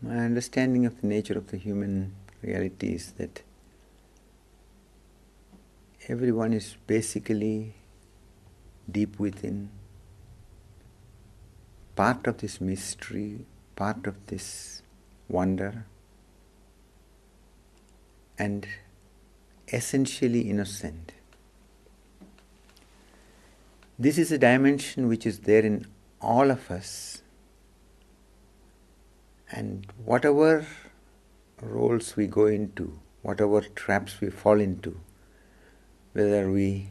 My understanding of the nature of the human reality is that everyone is basically deep within, part of this mystery, part of this wonder, and essentially innocent. This is a dimension which is there in all of us, and whatever roles we go into, whatever traps we fall into, whether we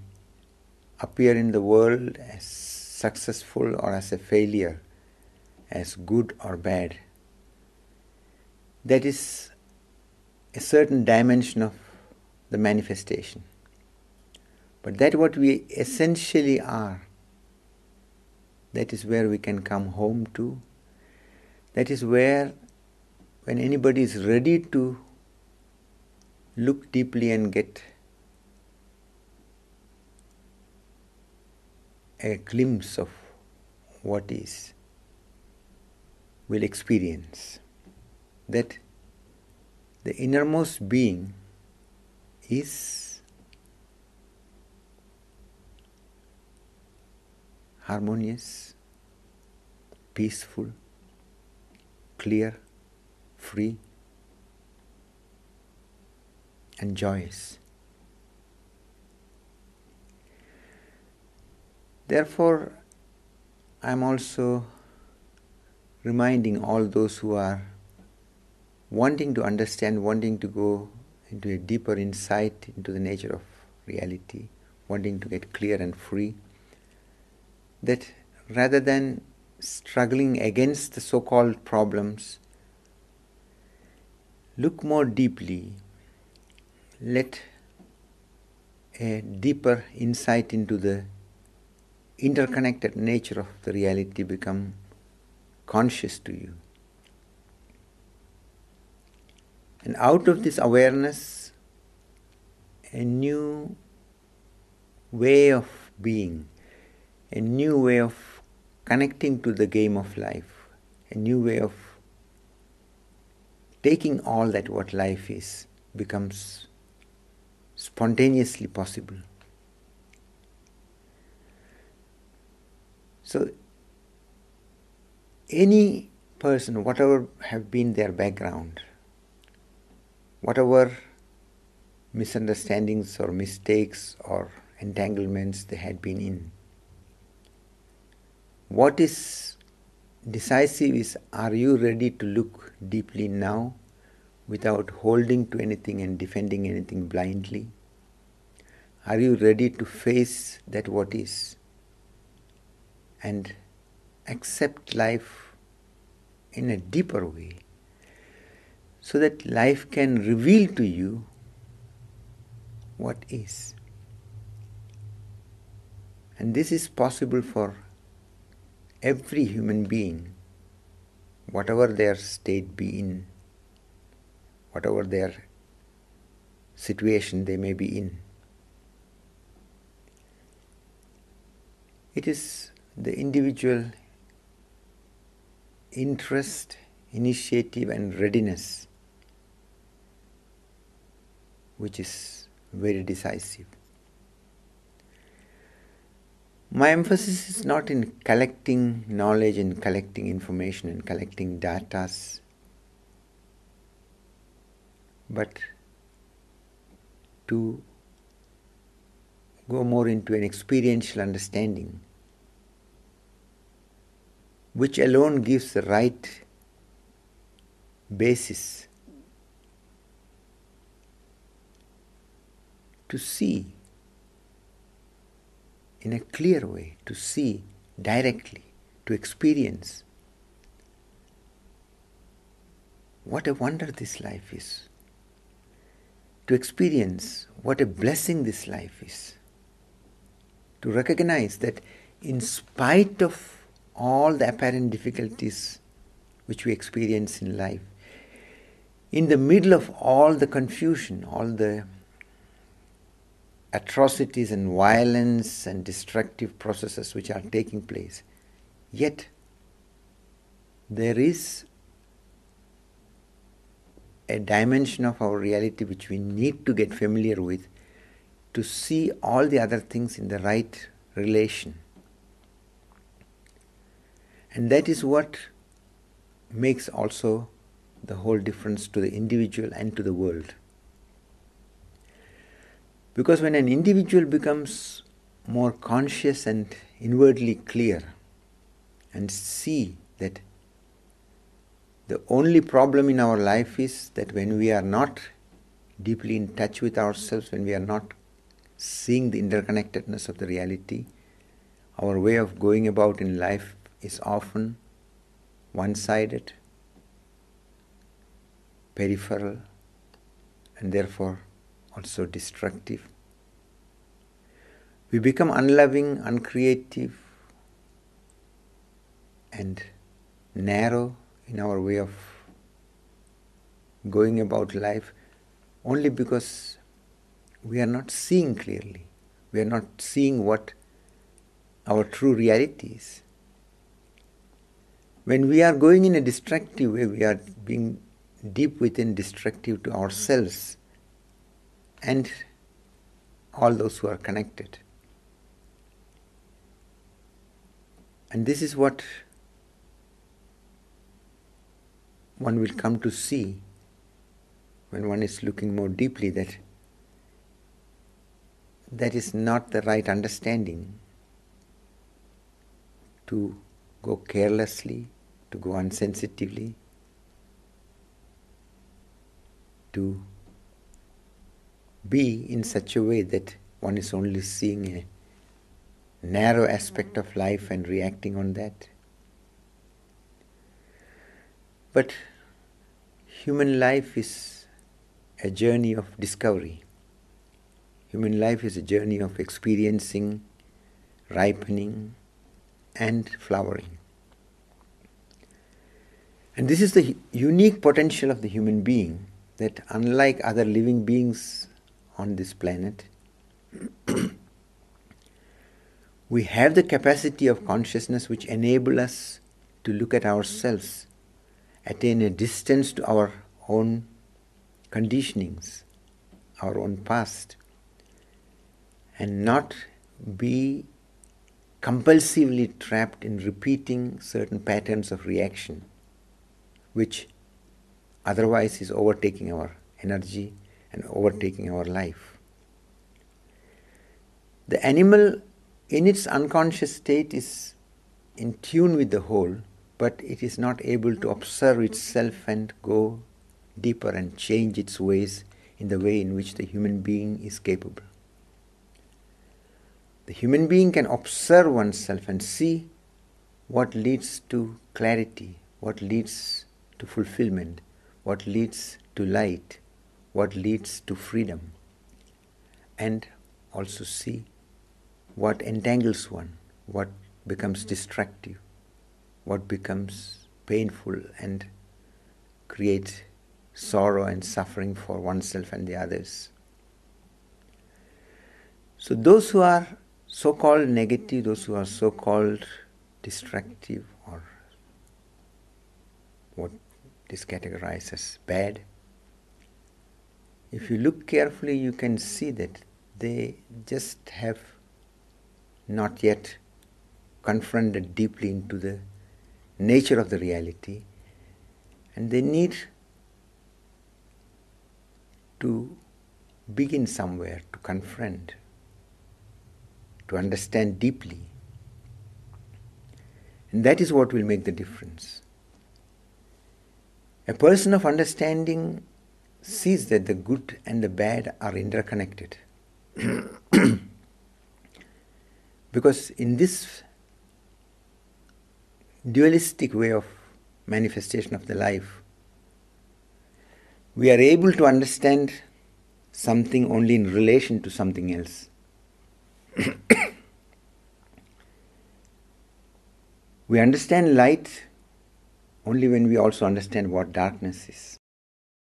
appear in the world as successful or as a failure, as good or bad, that is a certain dimension of the manifestation. But that what we essentially are, that is where we can come home to. That is where, when anybody is ready to look deeply and get a glimpse of what is, will experience that the innermost being is harmonious, peaceful, clear, free, and joyous. Therefore, I am also reminding all those who are wanting to understand, wanting to go into a deeper insight into the nature of reality, wanting to get clear and free, that rather than struggling against the so-called problems, look more deeply, let a deeper insight into the interconnected nature of the reality become conscious to you. And out of this awareness, a new way of being, a new way of connecting to the game of life, a new way of taking all that what life is becomes spontaneously possible. So, any person, whatever have been their background, whatever misunderstandings or mistakes or entanglements they had been in, what is decisive is, are you ready to look deeply now without holding to anything and defending anything blindly? Are you ready to face that what is and accept life in a deeper way, so that life can reveal to you what is? And this is possible for every human being, whatever their state be in, whatever their situation they may be in. It is the individual interest, initiative and readiness which is very decisive. My emphasis is not in collecting knowledge and collecting information and collecting data, but to go more into an experiential understanding, which alone gives the right basis to see in a clear way, to see directly, to experience what a wonder this life is, to experience what a blessing this life is, to recognize that in spite of all the apparent difficulties which we experience in life, in the middle of all the confusion, all the atrocities and violence and destructive processes which are taking place, yet there is a dimension of our reality which we need to get familiar with to see all the other things in the right relation. And that is what makes also the whole difference to the individual and to the world. Because when an individual becomes more conscious and inwardly clear and see that the only problem in our life is that when we are not deeply in touch with ourselves, when we are not seeing the interconnectedness of the reality, our way of going about in life is often one-sided, peripheral, and therefore also destructive. We become unloving, uncreative, and narrow in our way of going about life only because we are not seeing clearly. We are not seeing what our true reality is. When we are going in a destructive way, we are being deep within destructive to ourselves and all those who are connected. And this is what one will come to see when one is looking more deeply, that that is not the right understanding to go carelessly, to go insensitively, to be in such a way that one is only seeing a narrow aspect of life and reacting on that. But human life is a journey of discovery. Human life is a journey of experiencing, ripening, and flowering. And this is the unique potential of the human being, that unlike other living beings on this planet, we have the capacity of consciousness which enable us to look at ourselves, attain a distance to our own conditionings, our own past, and not be compulsively trapped in repeating certain patterns of reaction, which otherwise is overtaking our energy and overtaking our life. The animal in its unconscious state is in tune with the whole, but it is not able to observe itself and go deeper and change its ways in the way in which the human being is capable. The human being can observe oneself and see what leads to clarity, what leads to fulfillment, what leads to light, what leads to freedom, and also see what entangles one, what becomes destructive, what becomes painful and creates sorrow and suffering for oneself and the others. So those who are so-called negative, those who are so-called destructive, or what is categorized as bad, if you look carefully, you can see that they just have not yet confronted deeply into the nature of the reality, and they need to begin somewhere to confront, to understand deeply. And that is what will make the difference. A person of understanding sees that the good and the bad are interconnected. Because in this dualistic way of manifestation of the life, we are able to understand something only in relation to something else. We understand light only when we also understand what darkness is.